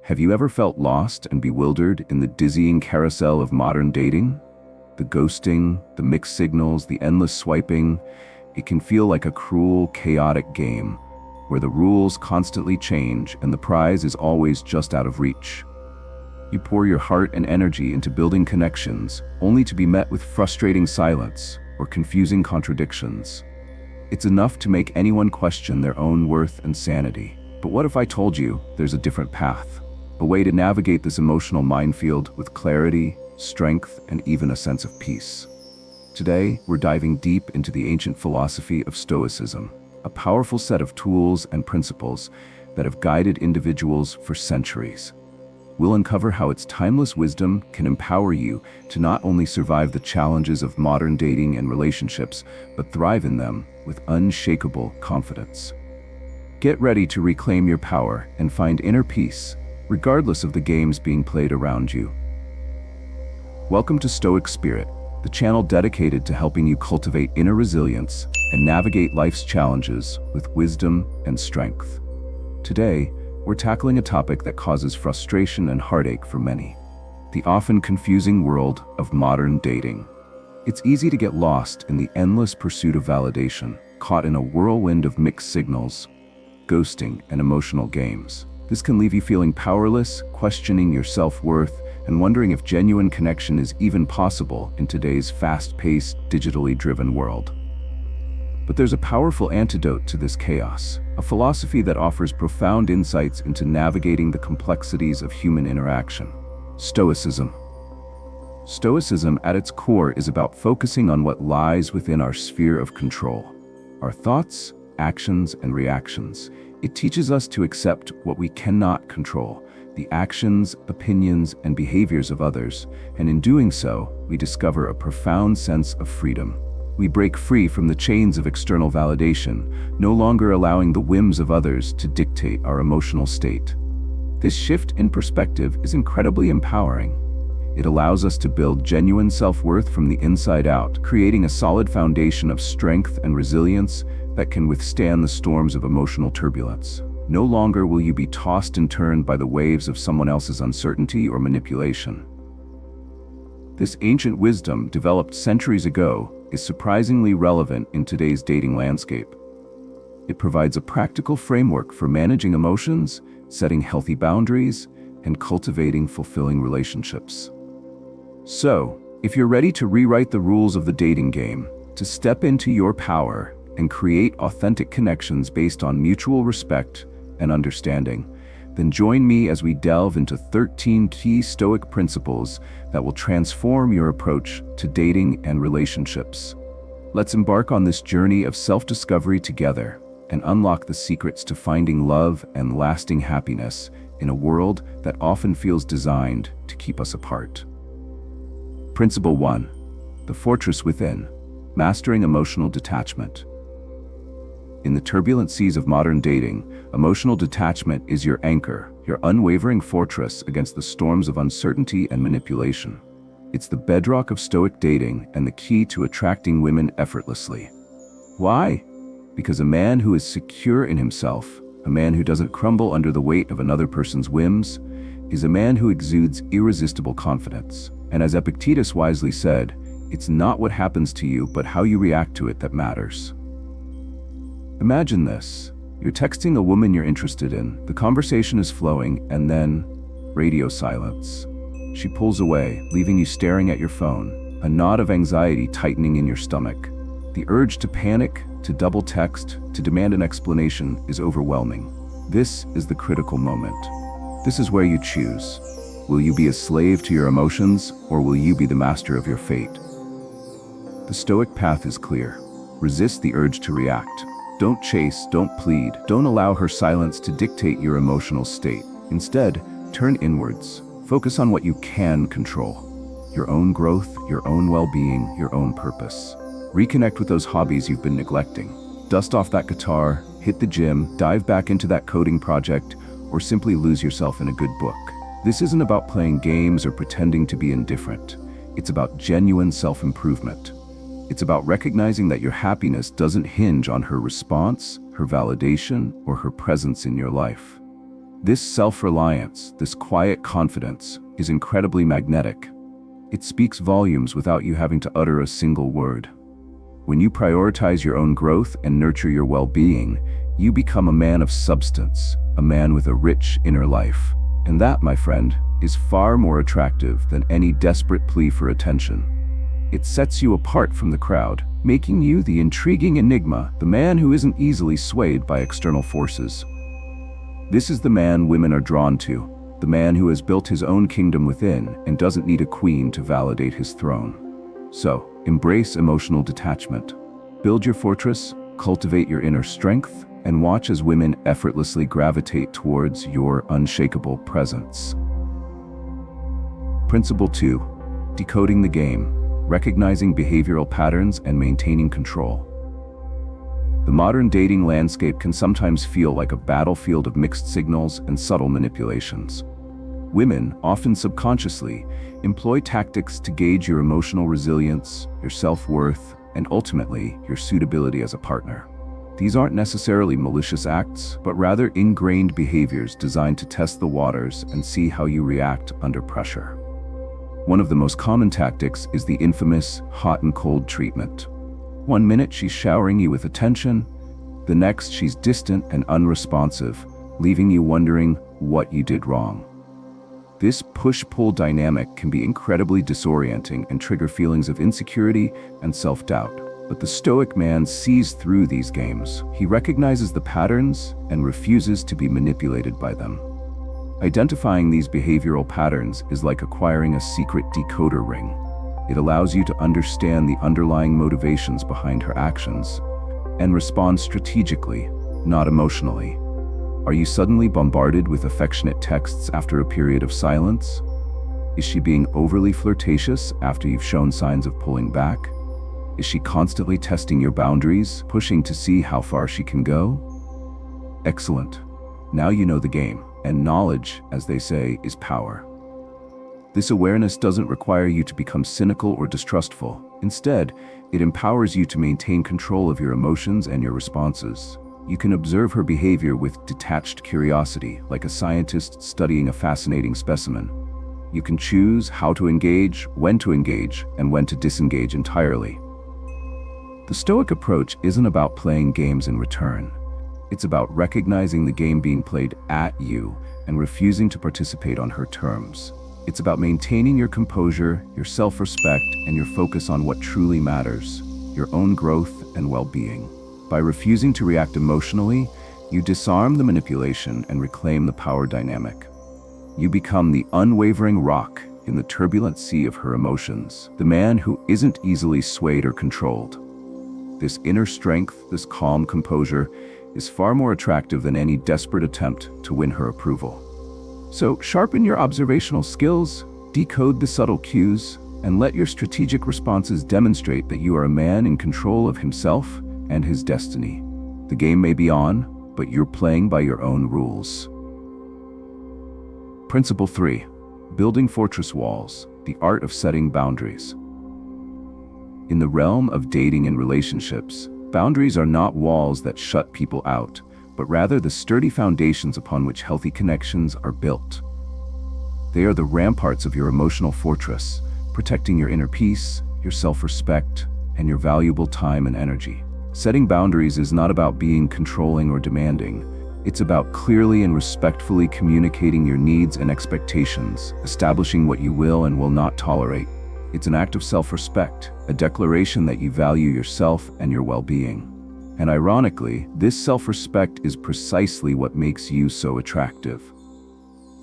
Have you ever felt lost and bewildered in the dizzying carousel of modern dating? The ghosting, the mixed signals, the endless swiping. It can feel like a cruel, chaotic game, where the rules constantly change and the prize is always just out of reach. You pour your heart and energy into building connections, only to be met with frustrating silence or confusing contradictions. It's enough to make anyone question their own worth and sanity. But what if I told you there's a different path? A way to navigate this emotional minefield with clarity, strength, and even a sense of peace. Today, we're diving deep into the ancient philosophy of Stoicism, a powerful set of tools and principles that have guided individuals for centuries. We'll uncover how its timeless wisdom can empower you to not only survive the challenges of modern dating and relationships, but thrive in them with unshakable confidence. Get ready to reclaim your power and find inner peace, regardless of the games being played around you. Welcome to Stoic Spirit, the channel dedicated to helping you cultivate inner resilience and navigate life's challenges with wisdom and strength. Today, we're tackling a topic that causes frustration and heartache for many: the often confusing world of modern dating. It's easy to get lost in the endless pursuit of validation, caught in a whirlwind of mixed signals, ghosting, and emotional games. This can leave you feeling powerless, questioning your self-worth, and wondering if genuine connection is even possible in today's fast-paced, digitally driven world. But there's a powerful antidote to this chaos, a philosophy that offers profound insights into navigating the complexities of human interaction: Stoicism. Stoicism, at its core, is about focusing on what lies within our sphere of control: our thoughts, actions, and reactions. It teaches us to accept what we cannot control, the actions, opinions, and behaviors of others, and in doing so, we discover a profound sense of freedom. We break free from the chains of external validation, no longer allowing the whims of others to dictate our emotional state. This shift in perspective is incredibly empowering. It allows us to build genuine self-worth from the inside out, creating a solid foundation of strength and resilience that can withstand the storms of emotional turbulence. No longer will you be tossed and turned by the waves of someone else's uncertainty or manipulation. This ancient wisdom, developed centuries ago, is surprisingly relevant in today's dating landscape. It provides a practical framework for managing emotions, setting healthy boundaries, and cultivating fulfilling relationships. So, if you're ready to rewrite the rules of the dating game, to step into your power and create authentic connections based on mutual respect and understanding, then join me as we delve into 13 key Stoic principles that will transform your approach to dating and relationships. Let's embark on this journey of self-discovery together and unlock the secrets to finding love and lasting happiness in a world that often feels designed to keep us apart. Principle 1. The Fortress Within: Mastering Emotional Detachment. In the turbulent seas of modern dating, emotional detachment is your anchor, your unwavering fortress against the storms of uncertainty and manipulation. It's the bedrock of Stoic dating and the key to attracting women effortlessly. Why? Because a man who is secure in himself, a man who doesn't crumble under the weight of another person's whims, is a man who exudes irresistible confidence. And as Epictetus wisely said, it's not what happens to you, but how you react to it that matters. Imagine this. You're texting a woman you're interested in, the conversation is flowing, and then radio silence. She pulls away, leaving you staring at your phone, a knot of anxiety tightening in your stomach. The urge to panic, to double text, to demand an explanation is overwhelming. This is the critical moment. This is where you choose. Will you be a slave to your emotions, or will you be the master of your fate? The Stoic path is clear. Resist the urge to react. Don't chase, don't plead, don't allow her silence to dictate your emotional state. Instead, turn inwards. Focus on what you can control: your own growth, your own well-being, your own purpose. Reconnect with those hobbies you've been neglecting. Dust off that guitar, hit the gym, dive back into that coding project, or simply lose yourself in a good book. This isn't about playing games or pretending to be indifferent. It's about genuine self-improvement. It's about recognizing that your happiness doesn't hinge on her response, her validation, or her presence in your life. This self-reliance, this quiet confidence, is incredibly magnetic. It speaks volumes without you having to utter a single word. When you prioritize your own growth and nurture your well-being, you become a man of substance, a man with a rich inner life. And that, my friend, is far more attractive than any desperate plea for attention. It sets you apart from the crowd, making you the intriguing enigma, the man who isn't easily swayed by external forces. This is the man women are drawn to, the man who has built his own kingdom within and doesn't need a queen to validate his throne. So, embrace emotional detachment. Build your fortress, cultivate your inner strength, and watch as women effortlessly gravitate towards your unshakable presence. Principle 2. Decoding the game, recognizing behavioral patterns and maintaining control. The modern dating landscape can sometimes feel like a battlefield of mixed signals and subtle manipulations. Women, often subconsciously, employ tactics to gauge your emotional resilience, your self-worth, and ultimately, your suitability as a partner. These aren't necessarily malicious acts, but rather ingrained behaviors designed to test the waters and see how you react under pressure. One of the most common tactics is the infamous hot and cold treatment. One minute she's showering you with attention, the next she's distant and unresponsive, leaving you wondering what you did wrong. This push-pull dynamic can be incredibly disorienting and trigger feelings of insecurity and self-doubt. But the Stoic man sees through these games. He recognizes the patterns and refuses to be manipulated by them. Identifying these behavioral patterns is like acquiring a secret decoder ring. It allows you to understand the underlying motivations behind her actions and respond strategically, not emotionally. Are you suddenly bombarded with affectionate texts after a period of silence? Is she being overly flirtatious after you've shown signs of pulling back? Is she constantly testing your boundaries, pushing to see how far she can go? Excellent. Now you know the game, and knowledge, as they say, is power. This awareness doesn't require you to become cynical or distrustful. Instead, it empowers you to maintain control of your emotions and your responses. You can observe her behavior with detached curiosity, like a scientist studying a fascinating specimen. You can choose how to engage, and when to disengage entirely. The Stoic approach isn't about playing games in return. It's about recognizing the game being played at you and refusing to participate on her terms. It's about maintaining your composure, your self-respect, and your focus on what truly matters, your own growth and well-being. By refusing to react emotionally, you disarm the manipulation and reclaim the power dynamic. You become the unwavering rock in the turbulent sea of her emotions, the man who isn't easily swayed or controlled. This inner strength, this calm composure, is far more attractive than any desperate attempt to win her approval. So sharpen your observational skills, decode the subtle cues, and let your strategic responses demonstrate that you are a man in control of himself and his destiny. The game may be on, but you're playing by your own rules. Principle 3. Building fortress walls, the art of setting boundaries. In the realm of dating and relationships, boundaries are not walls that shut people out, but rather the sturdy foundations upon which healthy connections are built. They are the ramparts of your emotional fortress, protecting your inner peace, your self-respect, and your valuable time and energy. Setting boundaries is not about being controlling or demanding. It's about clearly and respectfully communicating your needs and expectations, establishing what you will and will not tolerate. It's an act of self-respect, a declaration that you value yourself and your well-being. And ironically, this self-respect is precisely what makes you so attractive.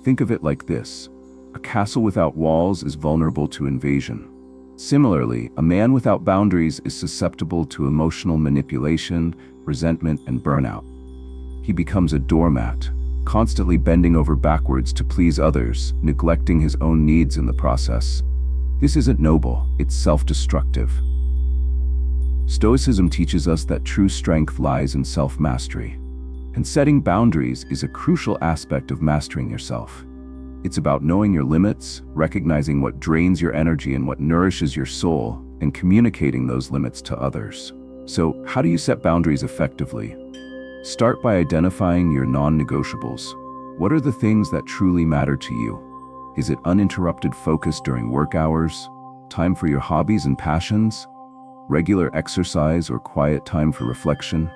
Think of it like this: a castle without walls is vulnerable to invasion. Similarly, a man without boundaries is susceptible to emotional manipulation, resentment, and burnout. He becomes a doormat, constantly bending over backwards to please others, neglecting his own needs in the process. This isn't noble, it's self-destructive. Stoicism teaches us that true strength lies in self-mastery. And setting boundaries is a crucial aspect of mastering yourself. It's about knowing your limits, recognizing what drains your energy and what nourishes your soul, and communicating those limits to others. So, how do you set boundaries effectively? Start by identifying your non-negotiables. What are the things that truly matter to you? Is it uninterrupted focus during work hours, time for your hobbies and passions, regular exercise or quiet time for reflection?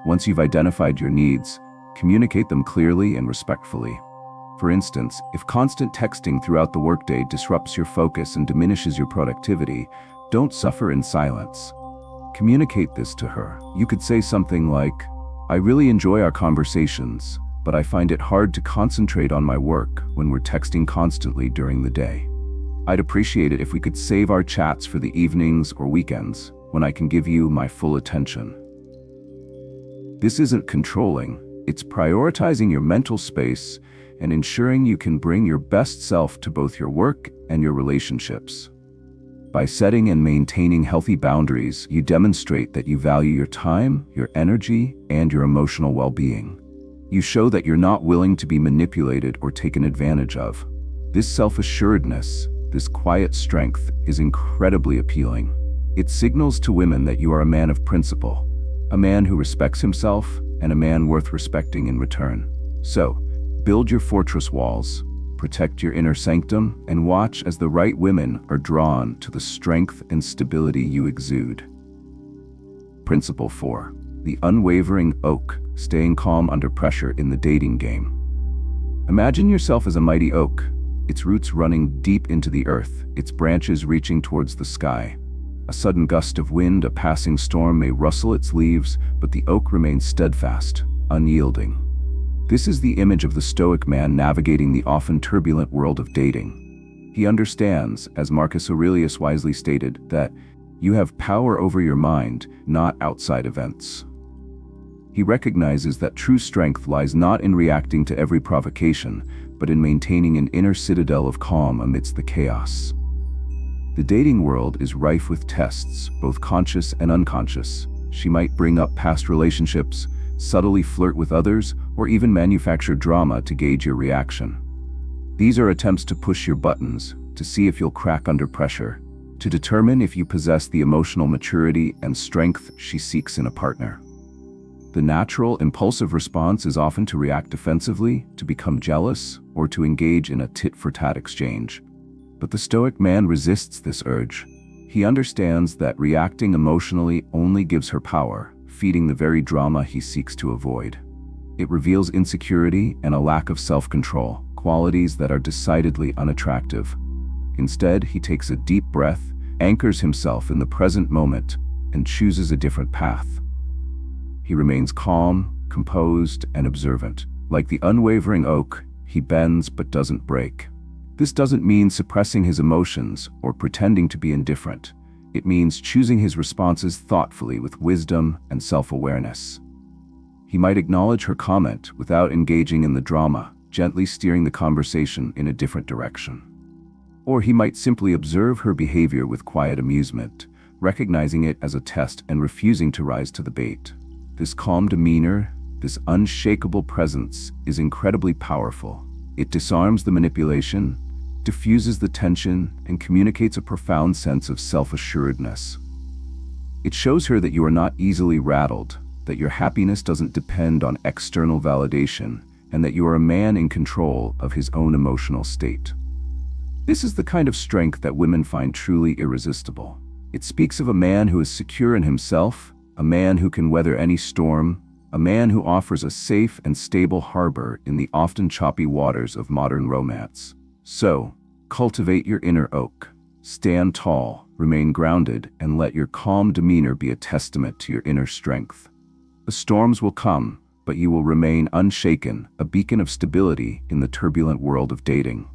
Once you've identified your needs, communicate them clearly and respectfully. For instance, if constant texting throughout the workday disrupts your focus and diminishes your productivity, don't suffer in silence. Communicate this to her. You could say something like, "I really enjoy our conversations, but I find it hard to concentrate on my work when we're texting constantly during the day. I'd appreciate it if we could save our chats for the evenings or weekends when I can give you my full attention." This isn't controlling, it's prioritizing your mental space and ensuring you can bring your best self to both your work and your relationships. By setting and maintaining healthy boundaries, you demonstrate that you value your time, your energy, and your emotional well-being. You show that you're not willing to be manipulated or taken advantage of. This self-assuredness, this quiet strength, is incredibly appealing. It signals to women that you are a man of principle, a man who respects himself, and a man worth respecting in return. So, build your fortress walls, protect your inner sanctum, and watch as the right women are drawn to the strength and stability you exude. Principle 4. The unwavering oak, staying calm under pressure in the dating game. Imagine yourself as a mighty oak, its roots running deep into the earth, its branches reaching towards the sky. A sudden gust of wind, a passing storm may rustle its leaves, but the oak remains steadfast, unyielding. This is the image of the Stoic man navigating the often turbulent world of dating. He understands, as Marcus Aurelius wisely stated, that you have power over your mind, not outside events. He recognizes that true strength lies not in reacting to every provocation, but in maintaining an inner citadel of calm amidst the chaos. The dating world is rife with tests, both conscious and unconscious. She might bring up past relationships, subtly flirt with others, or even manufacture drama to gauge your reaction. These are attempts to push your buttons, to see if you'll crack under pressure, to determine if you possess the emotional maturity and strength she seeks in a partner. The natural, impulsive response is often to react defensively, to become jealous, or to engage in a tit-for-tat exchange. But the Stoic man resists this urge. He understands that reacting emotionally only gives her power, feeding the very drama he seeks to avoid. It reveals insecurity and a lack of self-control, qualities that are decidedly unattractive. Instead, he takes a deep breath, anchors himself in the present moment, and chooses a different path. He remains calm, composed, and observant. Like the unwavering oak, he bends but doesn't break. This doesn't mean suppressing his emotions or pretending to be indifferent. It means choosing his responses thoughtfully with wisdom and self-awareness. He might acknowledge her comment without engaging in the drama, gently steering the conversation in a different direction. Or he might simply observe her behavior with quiet amusement, recognizing it as a test and refusing to rise to the bait. This calm demeanor, this unshakable presence, is incredibly powerful. It disarms the manipulation, diffuses the tension, and communicates a profound sense of self-assuredness. It shows her that you are not easily rattled, that your happiness doesn't depend on external validation, and that you are a man in control of his own emotional state. This is the kind of strength that women find truly irresistible. It speaks of a man who is secure in himself, a man who can weather any storm, a man who offers a safe and stable harbor in the often choppy waters of modern romance. So, cultivate your inner oak. Stand tall, remain grounded, and let your calm demeanor be a testament to your inner strength. The storms will come, but you will remain unshaken, a beacon of stability in the turbulent world of dating.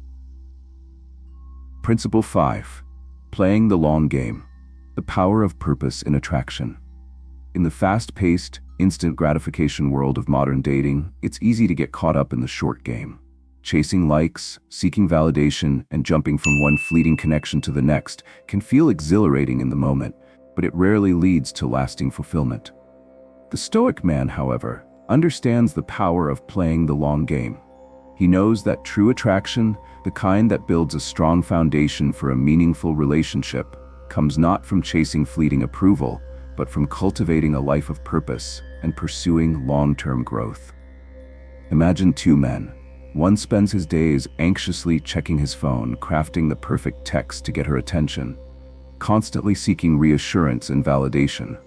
Principle 5. Playing the long game. The power of purpose in attraction. In the fast-paced, instant gratification world of modern dating, it's easy to get caught up in the short game. Chasing likes, seeking validation, and jumping from one fleeting connection to the next can feel exhilarating in the moment, but it rarely leads to lasting fulfillment. The Stoic man, however, understands the power of playing the long game. He knows that true attraction, the kind that builds a strong foundation for a meaningful relationship, comes not from chasing fleeting approval, but from cultivating a life of purpose and pursuing long-term growth. Imagine two men, One spends his days anxiously checking his phone, crafting the perfect text to get her attention, constantly seeking reassurance and validation.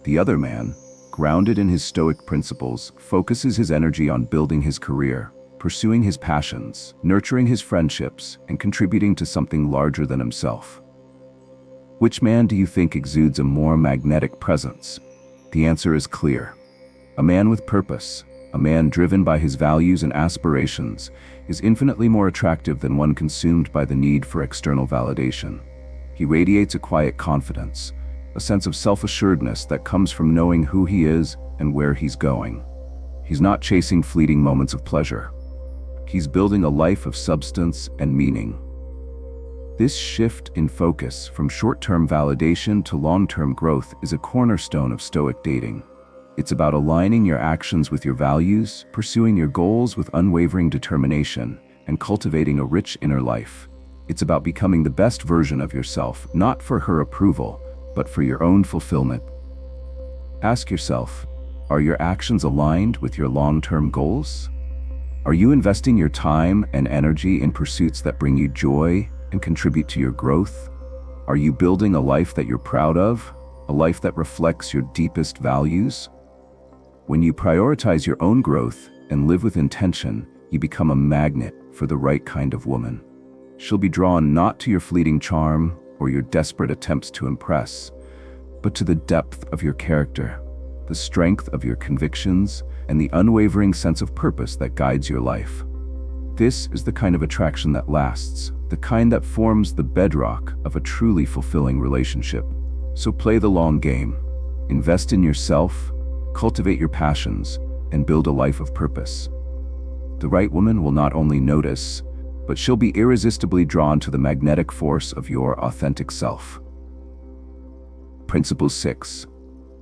The other man, grounded in his Stoic principles, focuses his energy on building his career, pursuing his passions, nurturing his friendships, and contributing to something larger than himself. Which man do you think exudes a more magnetic presence? The answer is clear. A man with purpose, a man driven by his values and aspirations, is infinitely more attractive than one consumed by the need for external validation. He radiates a quiet confidence, a sense of self-assuredness that comes from knowing who he is and where he's going. He's not chasing fleeting moments of pleasure. He's building a life of substance and meaning. This shift in focus from short-term validation to long-term growth is a cornerstone of Stoic dating. It's about aligning your actions with your values, pursuing your goals with unwavering determination, and cultivating a rich inner life. It's about becoming the best version of yourself, not for her approval, but for your own fulfillment. Ask yourself, are your actions aligned with your long-term goals? Are you investing your time and energy in pursuits that bring you joy and contribute to your growth? Are you building a life that you're proud of, a life that reflects your deepest values? When you prioritize your own growth and live with intention, you become a magnet for the right kind of woman. She'll be drawn not to your fleeting charm or your desperate attempts to impress, but to the depth of your character, the strength of your convictions, and the unwavering sense of purpose that guides your life. This is the kind of attraction that lasts, the kind that forms the bedrock of a truly fulfilling relationship. So play the long game. Invest in yourself, cultivate your passions, and build a life of purpose. The right woman will not only notice, but she'll be irresistibly drawn to the magnetic force of your authentic self. Principle 6.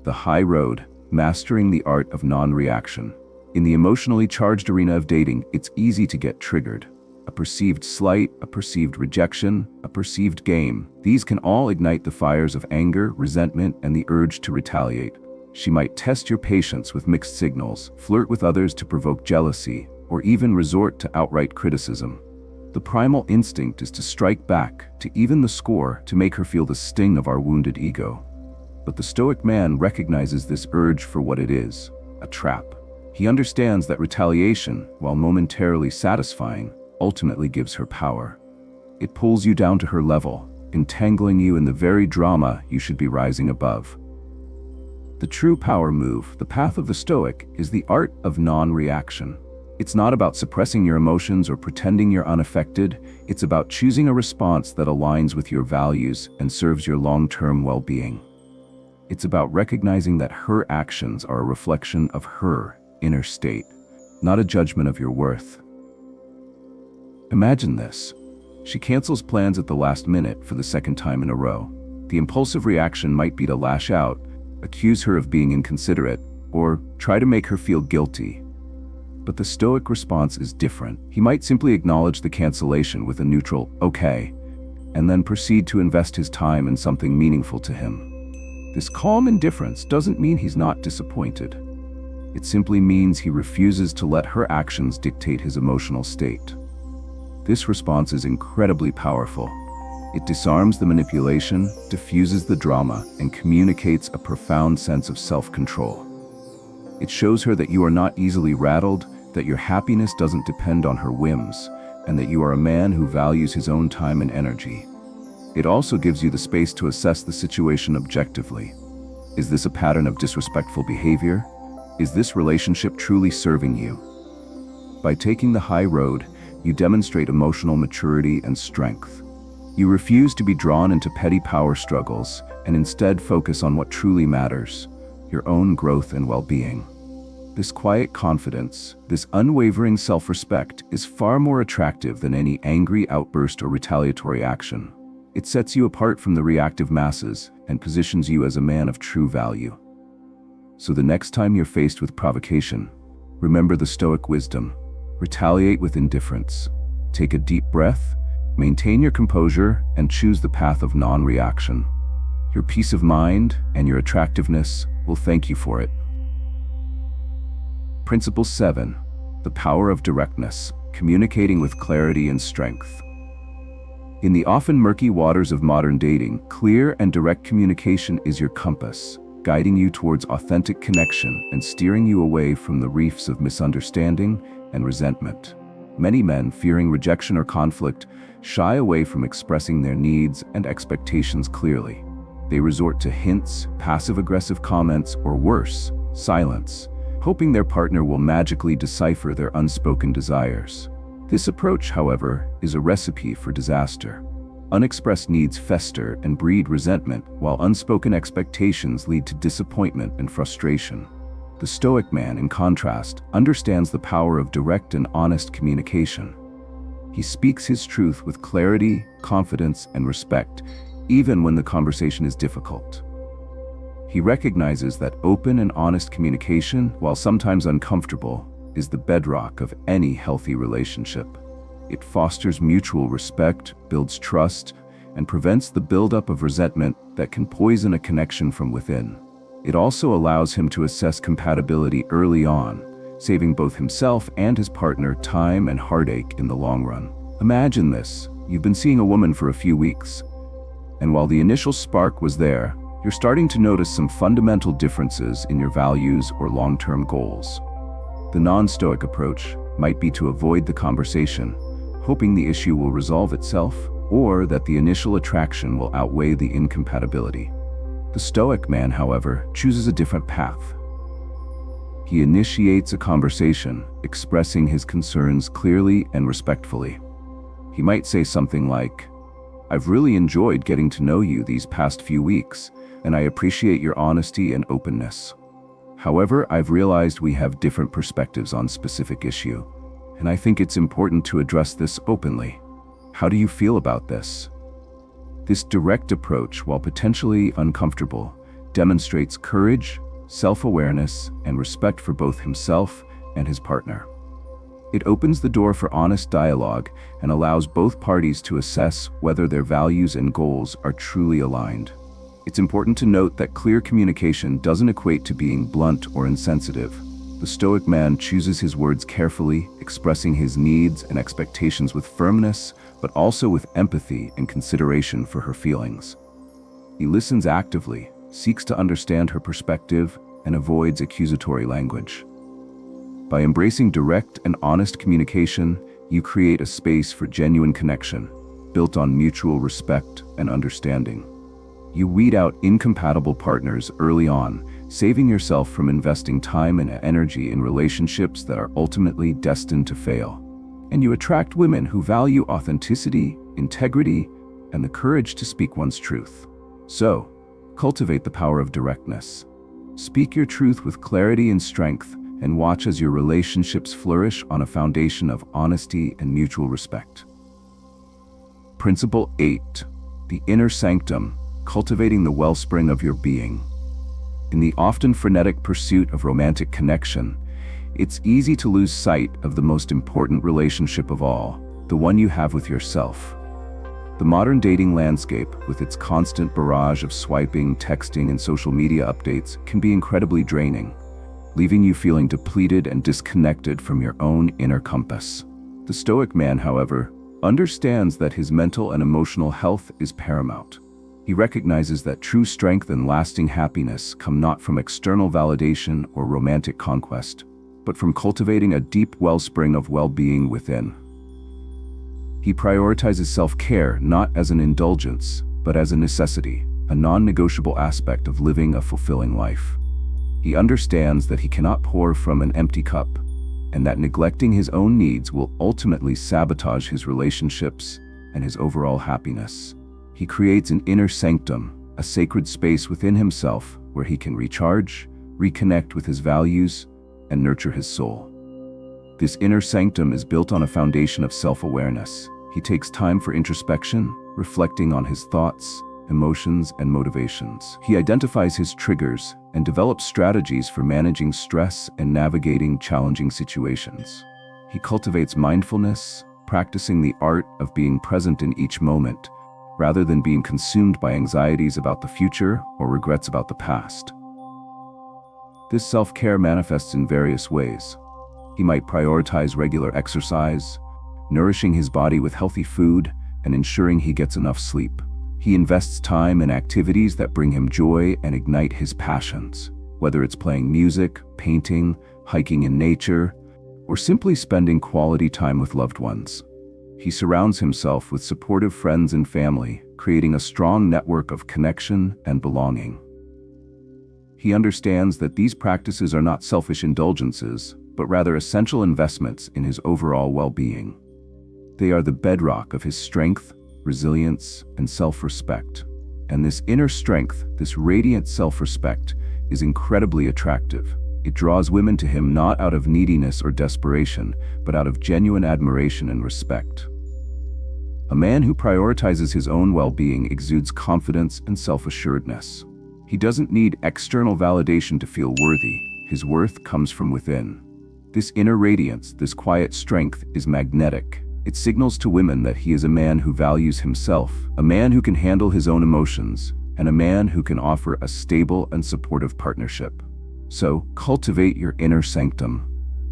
The High Road, Mastering the Art of Non-Reaction. In the emotionally charged arena of dating, it's easy to get triggered. A perceived slight, a perceived rejection, a perceived game. These can all ignite the fires of anger, resentment, and the urge to retaliate. She might test your patience with mixed signals, flirt with others to provoke jealousy, or even resort to outright criticism. The primal instinct is to strike back, to even the score, to make her feel the sting of our wounded ego. But the Stoic man recognizes this urge for what it is, a trap. He understands that retaliation, while momentarily satisfying, ultimately gives her power. It pulls you down to her level, entangling you in the very drama you should be rising above. The true power move, the path of the Stoic, is the art of non-reaction. It's not about suppressing your emotions or pretending you're unaffected. It's about choosing a response that aligns with your values and serves your long-term well-being. It's about recognizing that her actions are a reflection of her inner state, not a judgment of your worth. Imagine this. She cancels plans at the last minute for the second time in a row. The impulsive reaction might be to lash out, accuse her of being inconsiderate, or try to make her feel guilty. But the Stoic response is different. He might simply acknowledge the cancellation with a neutral, "okay," and then proceed to invest his time in something meaningful to him. This calm indifference doesn't mean he's not disappointed. It simply means he refuses to let her actions dictate his emotional state. This response is incredibly powerful. It disarms the manipulation, diffuses the drama, and communicates a profound sense of self-control. It shows her that you are not easily rattled, that your happiness doesn't depend on her whims, and that you are a man who values his own time and energy. It also gives you the space to assess the situation objectively. Is this a pattern of disrespectful behavior? Is this relationship truly serving you? By taking the high road, you demonstrate emotional maturity and strength. You refuse to be drawn into petty power struggles and instead focus on what truly matters, your own growth and well-being. This quiet confidence, this unwavering self-respect is far more attractive than any angry outburst or retaliatory action. It sets you apart from the reactive masses and positions you as a man of true value. So the next time you're faced with provocation, remember the Stoic wisdom. Retaliate with indifference. Take a deep breath, maintain your composure, and choose the path of non-reaction. Your peace of mind and your attractiveness will thank you for it. Principle 7. The Power of Directness. communicating with clarity and strength. In the often murky waters of modern dating, clear and direct communication is your compass, guiding you towards authentic connection and steering you away from the reefs of misunderstanding and resentment. Many men, fearing rejection or conflict, shy away from expressing their needs and expectations clearly. They resort to hints, passive-aggressive comments, or worse, silence, hoping their partner will magically decipher their unspoken desires. This approach, however, is a recipe for disaster. Unexpressed needs fester and breed resentment, while unspoken expectations lead to disappointment and frustration. The Stoic man, in contrast, understands the power of direct and honest communication. He speaks his truth with clarity, confidence, and respect, even when the conversation is difficult. He recognizes that open and honest communication, while sometimes uncomfortable, is the bedrock of any healthy relationship. It fosters mutual respect, builds trust, and prevents the buildup of resentment that can poison a connection from within. It also allows him to assess compatibility early on, saving both himself and his partner time and heartache in the long run. Imagine this: you've been seeing a woman for a few weeks, and while the initial spark was there, you're starting to notice some fundamental differences in your values or long-term goals. The non-Stoic approach might be to avoid the conversation, hoping the issue will resolve itself, or that the initial attraction will outweigh the incompatibility. The Stoic man, however, chooses a different path. He initiates a conversation, expressing his concerns clearly and respectfully. He might say something like, "I've really enjoyed getting to know you these past few weeks, and I appreciate your honesty and openness. However, I've realized we have different perspectives on specific issue, and I think it's important to address this openly. How do you feel about this?" This direct approach, while potentially uncomfortable, demonstrates courage, self-awareness, and respect for both himself and his partner. It opens the door for honest dialogue and allows both parties to assess whether their values and goals are truly aligned. It's important to note that clear communication doesn't equate to being blunt or insensitive. The Stoic man chooses his words carefully, expressing his needs and expectations with firmness, but also with empathy and consideration for her feelings. He listens actively, seeks to understand her perspective, and avoids accusatory language. By embracing direct and honest communication, you create a space for genuine connection, built on mutual respect and understanding. You weed out incompatible partners early on, saving yourself from investing time and energy in relationships that are ultimately destined to fail. And you attract women who value authenticity, integrity, and the courage to speak one's truth. So, cultivate the power of directness. Speak your truth with clarity and strength, and watch as your relationships flourish on a foundation of honesty and mutual respect. Principle 8. The Inner Sanctum. Cultivating the wellspring of your being. In the often frenetic pursuit of romantic connection, it's easy to lose sight of the most important relationship of all, the one you have with yourself. The modern dating landscape, with its constant barrage of swiping, texting, and social media updates, can be incredibly draining, leaving you feeling depleted and disconnected from your own inner compass. The Stoic man, however, understands that his mental and emotional health is paramount. He recognizes that true strength and lasting happiness come not from external validation or romantic conquest, but from cultivating a deep wellspring of well-being within. He prioritizes self-care not as an indulgence, but as a necessity, a non-negotiable aspect of living a fulfilling life. He understands that he cannot pour from an empty cup, and that neglecting his own needs will ultimately sabotage his relationships and his overall happiness. He creates an inner sanctum, a sacred space within himself where he can recharge, reconnect with his values, and nurture his soul. This inner sanctum is built on a foundation of self-awareness. He takes time for introspection, reflecting on his thoughts, emotions, and motivations. He identifies his triggers and develops strategies for managing stress and navigating challenging situations. He cultivates mindfulness, practicing the art of being present in each moment, rather than being consumed by anxieties about the future or regrets about the past. This self-care manifests in various ways. He He might prioritize regular exercise, nourishing his body with healthy food, and ensuring he gets enough sleep. He invests time in activities that bring him joy and ignite his passions, whether it's playing music, painting, hiking in nature, or simply spending quality time with loved ones. He surrounds himself with supportive friends and family, creating a strong network of connection and belonging. He understands that these practices are not selfish indulgences, but rather essential investments in his overall well-being. They are the bedrock of his strength, resilience, and self-respect. And this inner strength, this radiant self-respect, is incredibly attractive. It draws women to him not out of neediness or desperation, but out of genuine admiration and respect. A man who prioritizes his own well-being exudes confidence and self-assuredness. He doesn't need external validation to feel worthy. His worth comes from within. This inner radiance, this quiet strength, is magnetic. It signals to women that he is a man who values himself, a man who can handle his own emotions, and a man who can offer a stable and supportive partnership. So, cultivate your inner sanctum.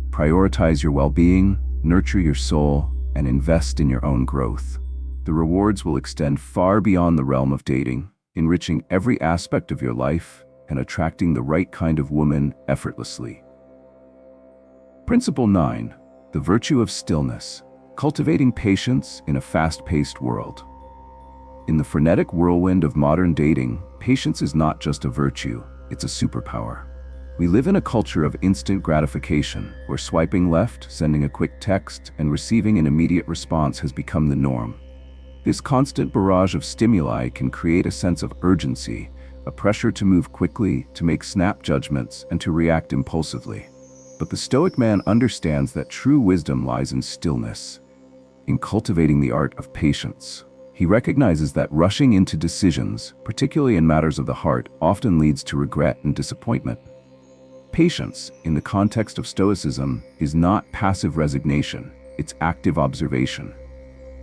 Prioritize your well-being, nurture your soul, and invest in your own growth. The rewards will extend far beyond the realm of dating, enriching every aspect of your life and attracting the right kind of woman effortlessly. Principle 9. The virtue of stillness. Cultivating patience in a fast-paced world. In the frenetic whirlwind of modern dating, patience is not just a virtue, it's a superpower. We live in a culture of instant gratification, where swiping left, sending a quick text, and receiving an immediate response has become the norm. This constant barrage of stimuli can create a sense of urgency, a pressure to move quickly, to make snap judgments, and to react impulsively. But the Stoic man understands that true wisdom lies in stillness, in cultivating the art of patience. He recognizes that rushing into decisions, particularly in matters of the heart, often leads to regret and disappointment. Patience, in the context of Stoicism, is not passive resignation, it's active observation.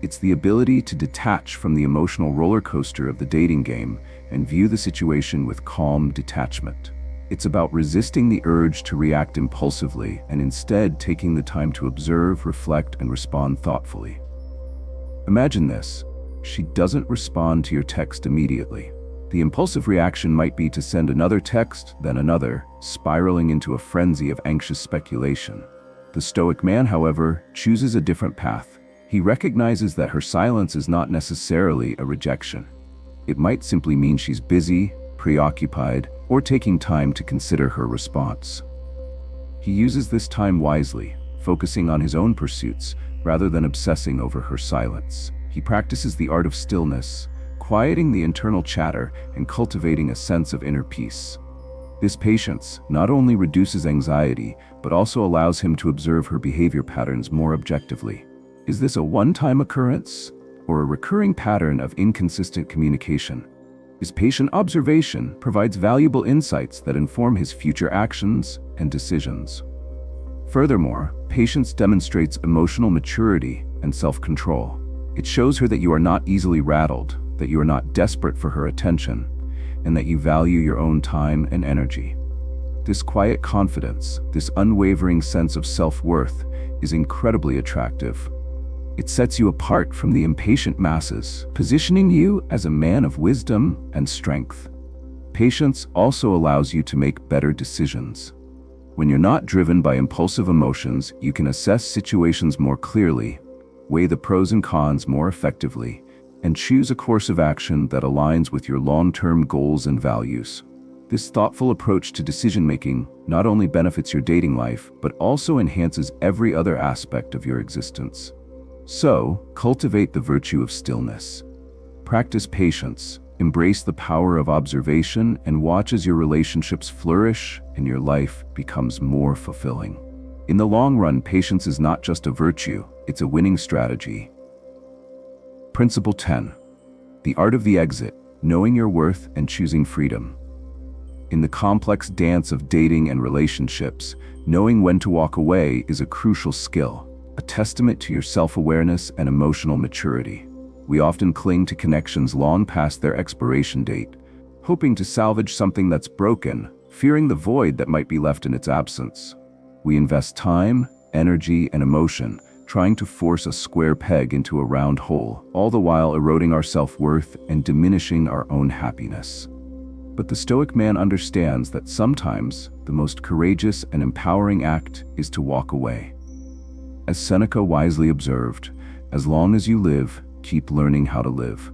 It's the ability to detach from the emotional roller coaster of the dating game and view the situation with calm detachment. It's about resisting the urge to react impulsively and instead taking the time to observe, reflect, and respond thoughtfully. Imagine this. She doesn't respond to your text immediately. The impulsive reaction might be to send another text, then another, spiraling into a frenzy of anxious speculation. The Stoic man, however, chooses a different path. He recognizes that her silence is not necessarily a rejection. It might simply mean she's busy, preoccupied, or taking time to consider her response. He uses this time wisely, focusing on his own pursuits rather than obsessing over her silence. He practices the art of stillness, quieting the internal chatter and cultivating a sense of inner peace. This patience not only reduces anxiety, but also allows him to observe her behavior patterns more objectively. Is this a one-time occurrence, or a recurring pattern of inconsistent communication? His patient observation provides valuable insights that inform his future actions and decisions. Furthermore, patience demonstrates emotional maturity and self-control. It shows her that you are not easily rattled, that you are not desperate for her attention, and that you value your own time and energy. This quiet confidence, this unwavering sense of self-worth, is incredibly attractive. It sets you apart from the impatient masses, positioning you as a man of wisdom and strength. Patience also allows you to make better decisions. When you're not driven by impulsive emotions, you can assess situations more clearly, weigh the pros and cons more effectively, and choose a course of action that aligns with your long-term goals and values. This thoughtful approach to decision-making not only benefits your dating life, but also enhances every other aspect of your existence. So, cultivate the virtue of stillness. Practice patience, embrace the power of observation, and watch as your relationships flourish and your life becomes more fulfilling. In the long run, patience is not just a virtue, it's a winning strategy. Principle 10. The art of the exit, knowing your worth and choosing freedom. In the complex dance of dating and relationships, knowing when to walk away is a crucial skill, a testament to your self-awareness and emotional maturity. We often cling to connections long past their expiration date, hoping to salvage something that's broken, fearing the void that might be left in its absence. We invest time, energy, and emotion, trying to force a square peg into a round hole, all the while eroding our self-worth and diminishing our own happiness. But the Stoic man understands that sometimes the most courageous and empowering act is to walk away. As Seneca wisely observed, as long as you live, keep learning how to live.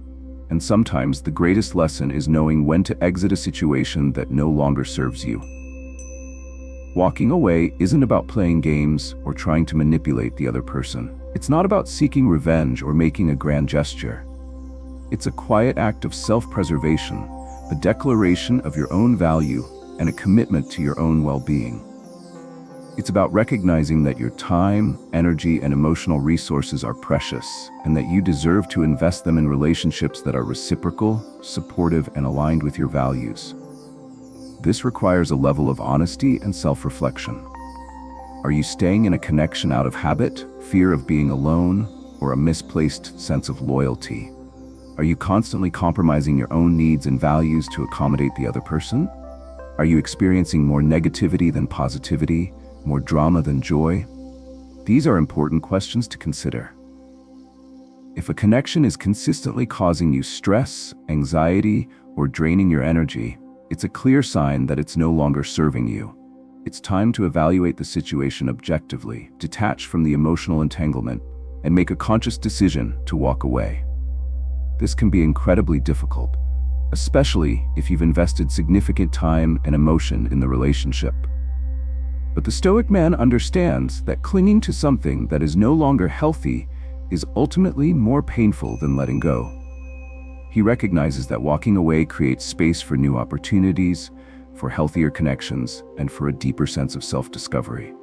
And sometimes the greatest lesson is knowing when to exit a situation that no longer serves you. Walking away isn't about playing games or trying to manipulate the other person. It's not about seeking revenge or making a grand gesture. It's a quiet act of self-preservation, a declaration of your own value, and a commitment to your own well-being. It's about recognizing that your time, energy, and emotional resources are precious, and that you deserve to invest them in relationships that are reciprocal, supportive, and aligned with your values. This requires a level of honesty and self-reflection. Are you staying in a connection out of habit, fear of being alone, or a misplaced sense of loyalty? Are you constantly compromising your own needs and values to accommodate the other person? Are you experiencing more negativity than positivity, more drama than joy? These are important questions to consider. If a connection is consistently causing you stress, anxiety, or draining your energy, it's a clear sign that it's no longer serving you. It's time to evaluate the situation objectively, detach from the emotional entanglement, and make a conscious decision to walk away. This can be incredibly difficult, especially if you've invested significant time and emotion in the relationship. But the Stoic man understands that clinging to something that is no longer healthy is ultimately more painful than letting go. He recognizes that walking away creates space for new opportunities, for healthier connections, and for a deeper sense of self-discovery.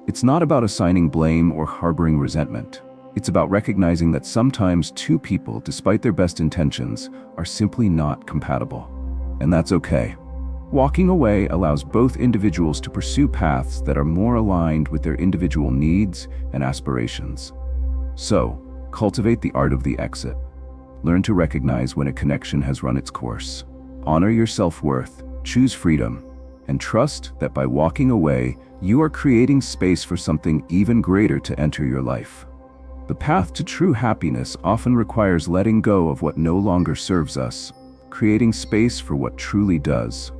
It's not about assigning blame or harboring resentment. It's about recognizing that sometimes two people, despite their best intentions, are simply not compatible. And that's okay. Walking away allows both individuals to pursue paths that are more aligned with their individual needs and aspirations. So, cultivate the art of the exit. Learn to recognize when a connection has run its course. Honor your self-worth, choose freedom, and trust that by walking away, you are creating space for something even greater to enter your life. The path to true happiness often requires letting go of what no longer serves us, creating space for what truly does.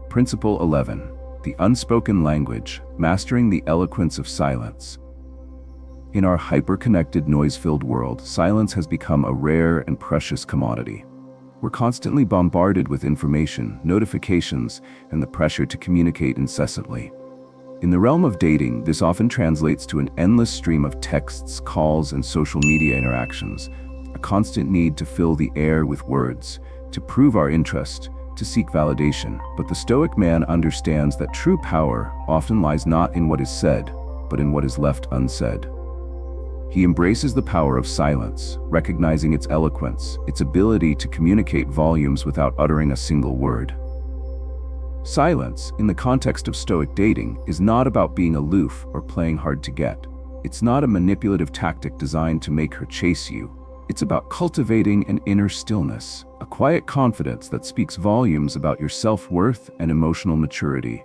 Principle 11. The unspoken language, mastering the eloquence of silence. In our hyper-connected, noise-filled world, silence has become a rare and precious commodity. We're constantly bombarded with information, notifications, and the pressure to communicate incessantly. In the realm of dating, this often translates to an endless stream of texts, calls, and social media interactions, a constant need to fill the air with words, to prove our interest, to seek validation. But the Stoic man understands that true power often lies not in what is said, but in what is left unsaid. He embraces the power of silence, recognizing its eloquence, its ability to communicate volumes without uttering a single word. Silence, in the context of Stoic dating, is not about being aloof or playing hard to get. It's not a manipulative tactic designed to make her chase you. It's about cultivating an inner stillness, a quiet confidence that speaks volumes about your self-worth and emotional maturity.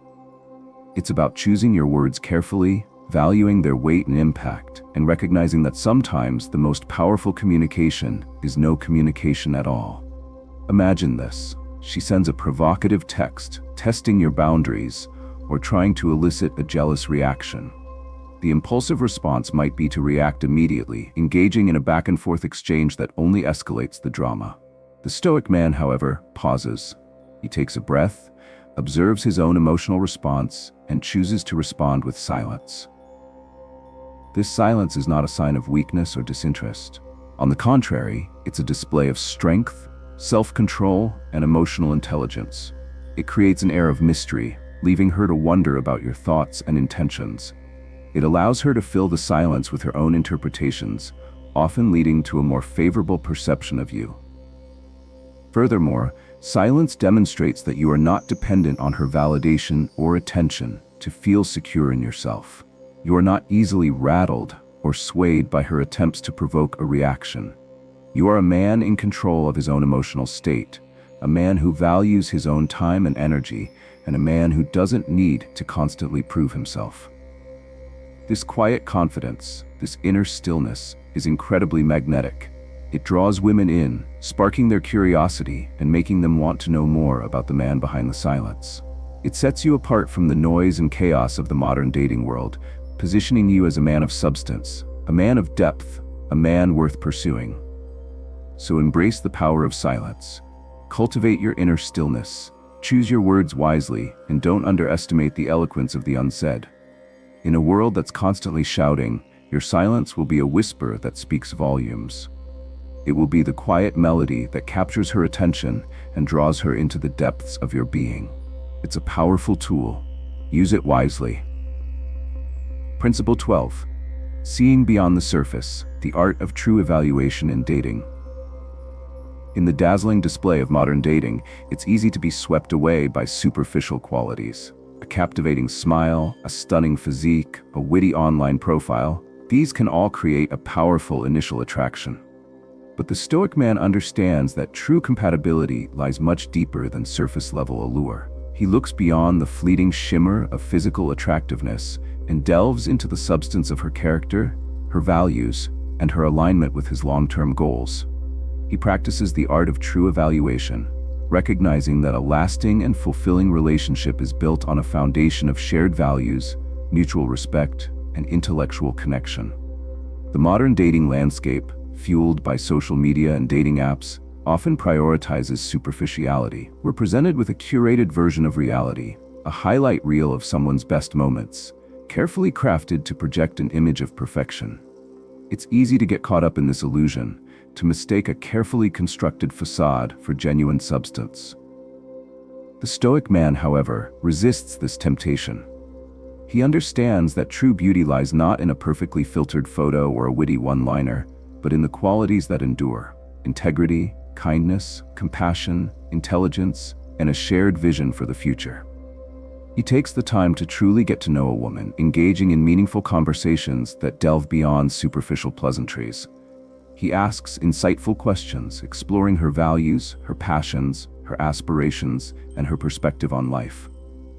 It's about choosing your words carefully, valuing their weight and impact, and recognizing that sometimes the most powerful communication is no communication at all. Imagine this. She sends a provocative text, testing your boundaries, or trying to elicit a jealous reaction. The impulsive response might be to react immediately, engaging in a back-and-forth exchange that only escalates the drama. The Stoic man, however, pauses. He takes a breath, observes his own emotional response, and chooses to respond with silence. This silence is not a sign of weakness or disinterest. On the contrary, it's a display of strength, self-control, and emotional intelligence. It creates an air of mystery, leaving her to wonder about your thoughts and intentions. It allows her to fill the silence with her own interpretations, often leading to a more favorable perception of you. Furthermore, silence demonstrates that you are not dependent on her validation or attention to feel secure in yourself. You are not easily rattled or swayed by her attempts to provoke a reaction. You are a man in control of his own emotional state, a man who values his own time and energy, and a man who doesn't need to constantly prove himself. This quiet confidence, this inner stillness, is incredibly magnetic. It draws women in, sparking their curiosity and making them want to know more about the man behind the silence. It sets you apart from the noise and chaos of the modern dating world, positioning you as a man of substance, a man of depth, a man worth pursuing. So embrace the power of silence. Cultivate your inner stillness. Choose your words wisely, and don't underestimate the eloquence of the unsaid. In a world that's constantly shouting, your silence will be a whisper that speaks volumes. It will be the quiet melody that captures her attention and draws her into the depths of your being. It's a powerful tool. Use it wisely. Principle 12. Seeing beyond the surface, the art of true evaluation in dating. In the dazzling display of modern dating, it's easy to be swept away by superficial qualities. A captivating smile, a stunning physique, a witty online profile, these can all create a powerful initial attraction. But the Stoic man understands that true compatibility lies much deeper than surface-level allure. He looks beyond the fleeting shimmer of physical attractiveness and delves into the substance of her character, her values, and her alignment with his long-term goals. He practices the art of true evaluation, recognizing that a lasting and fulfilling relationship is built on a foundation of shared values, mutual respect, and intellectual connection. The modern dating landscape, fueled by social media and dating apps, often prioritizes superficiality. We're presented with a curated version of reality, a highlight reel of someone's best moments, carefully crafted to project an image of perfection. It's easy to get caught up in this illusion, to mistake a carefully constructed facade for genuine substance. The Stoic man, however, resists this temptation. He understands that true beauty lies not in a perfectly filtered photo or a witty one-liner, but in the qualities that endure: integrity, kindness, compassion, intelligence, and a shared vision for the future. He takes the time to truly get to know a woman, engaging in meaningful conversations that delve beyond superficial pleasantries. He asks insightful questions, exploring her values, her passions, her aspirations, and her perspective on life.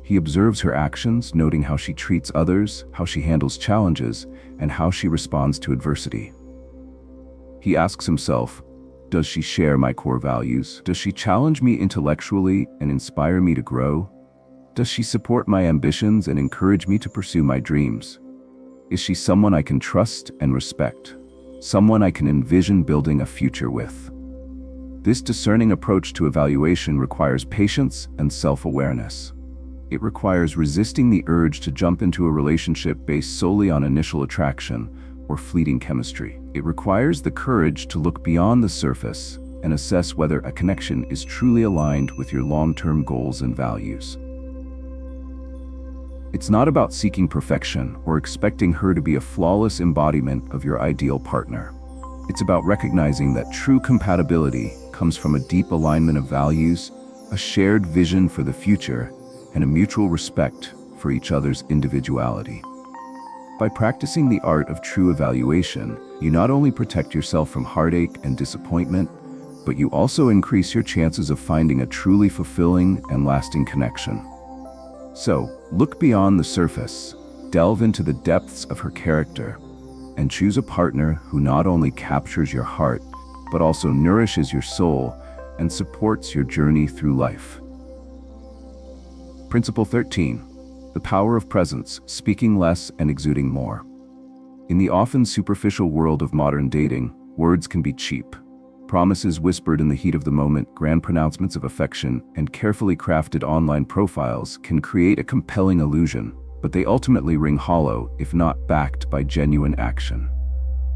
He observes her actions, noting how she treats others, how she handles challenges, and how she responds to adversity. He asks himself, does she share my core values? Does she challenge me intellectually and inspire me to grow? Does she support my ambitions and encourage me to pursue my dreams? Is she someone I can trust and respect? Someone I can envision building a future with? This discerning approach to evaluation requires patience and self-awareness. It requires resisting the urge to jump into a relationship based solely on initial attraction or fleeting chemistry. It requires the courage to look beyond the surface and assess whether a connection is truly aligned with your long-term goals and values. It's not about seeking perfection or expecting her to be a flawless embodiment of your ideal partner. It's about recognizing that true compatibility comes from a deep alignment of values, a shared vision for the future, and a mutual respect for each other's individuality. By practicing the art of true evaluation, you not only protect yourself from heartache and disappointment, but you also increase your chances of finding a truly fulfilling and lasting connection. So, look beyond the surface, delve into the depths of her character, and choose a partner who not only captures your heart, but also nourishes your soul and supports your journey through life. Principle 13. The power of presence, speaking less and exuding more. In the often superficial world of modern dating, words can be cheap. Promises whispered in the heat of the moment, grand pronouncements of affection, and carefully crafted online profiles can create a compelling illusion, but they ultimately ring hollow if not backed by genuine action.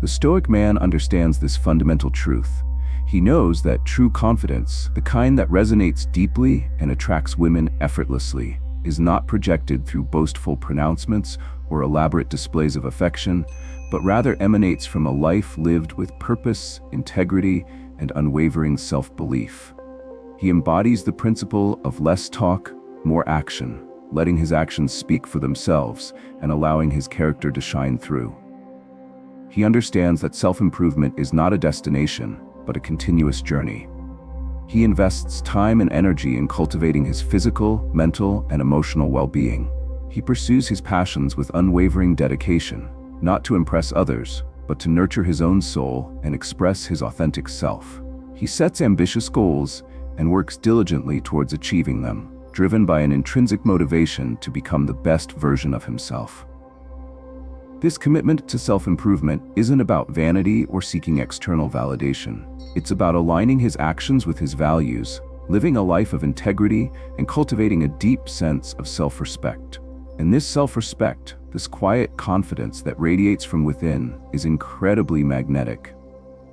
The Stoic man understands this fundamental truth. He knows that true confidence, the kind that resonates deeply and attracts women effortlessly, is not projected through boastful pronouncements or elaborate displays of affection, but rather emanates from a life lived with purpose, integrity, and unwavering self-belief. He embodies the principle of less talk, more action, letting his actions speak for themselves and allowing his character to shine through. He understands that self-improvement is not a destination, but a continuous journey. He invests time and energy in cultivating his physical, mental, and emotional well-being. He pursues his passions with unwavering dedication, not to impress others, but to nurture his own soul and express his authentic self. He sets ambitious goals and works diligently towards achieving them, driven by an intrinsic motivation to become the best version of himself. This commitment to self-improvement isn't about vanity or seeking external validation. It's about aligning his actions with his values, living a life of integrity, and cultivating a deep sense of self-respect. And this self-respect, this quiet confidence that radiates from within, is incredibly magnetic.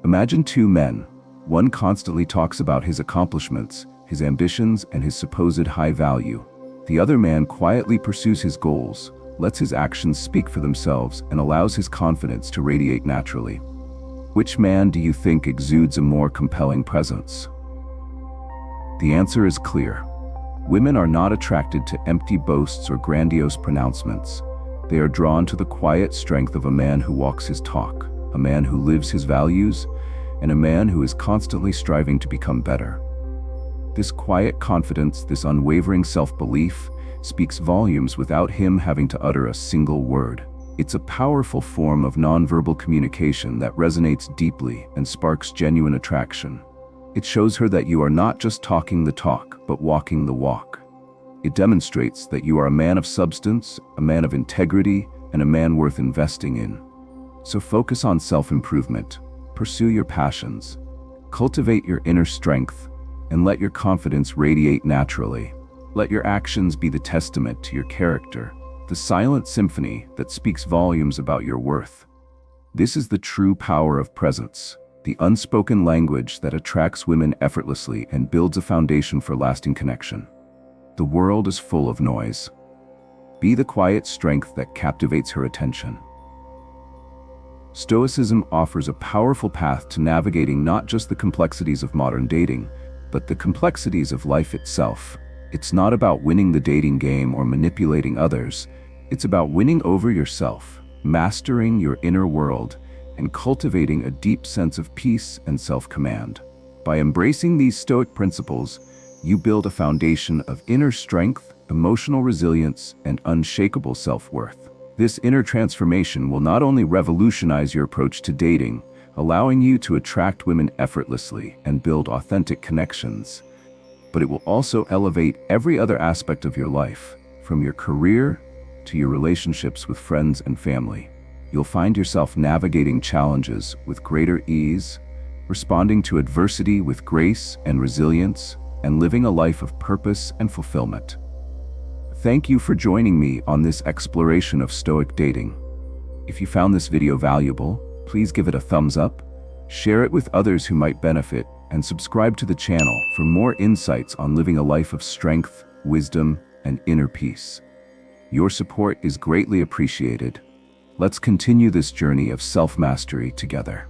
Imagine two men. One constantly talks about his accomplishments, his ambitions, and his supposed high value. The other man quietly pursues his goals, lets his actions speak for themselves, and allows his confidence to radiate naturally. Which man do you think exudes a more compelling presence? The answer is clear. Women are not attracted to empty boasts or grandiose pronouncements. They are drawn to the quiet strength of a man who walks his talk, a man who lives his values, and a man who is constantly striving to become better. This quiet confidence, this unwavering self-belief, speaks volumes without him having to utter a single word. It's a powerful form of nonverbal communication that resonates deeply and sparks genuine attraction. It shows her that you are not just talking the talk, but walking the walk. It demonstrates that you are a man of substance, a man of integrity, and a man worth investing in. So focus on self-improvement, pursue your passions, cultivate your inner strength, and let your confidence radiate naturally. Let your actions be the testament to your character, the silent symphony that speaks volumes about your worth. This is the true power of presence, the unspoken language that attracts women effortlessly and builds a foundation for lasting connection. The world is full of noise. Be the quiet strength that captivates her attention. Stoicism offers a powerful path to navigating not just the complexities of modern dating, but the complexities of life itself. It's not about winning the dating game or manipulating others. It's about winning over yourself, mastering your inner world, and cultivating a deep sense of peace and self-command. By embracing these Stoic principles, you build a foundation of inner strength, emotional resilience, and unshakable self-worth. This inner transformation will not only revolutionize your approach to dating, allowing you to attract women effortlessly and build authentic connections, but it will also elevate every other aspect of your life, from your career to your relationships with friends and family. You'll find yourself navigating challenges with greater ease, responding to adversity with grace and resilience, and living a life of purpose and fulfillment. Thank you for joining me on this exploration of Stoic dating. If you found this video valuable, please give it a thumbs up, share it with others who might benefit, and subscribe to the channel for more insights on living a life of strength, wisdom, and inner peace. Your support is greatly appreciated. Let's continue this journey of self-mastery together.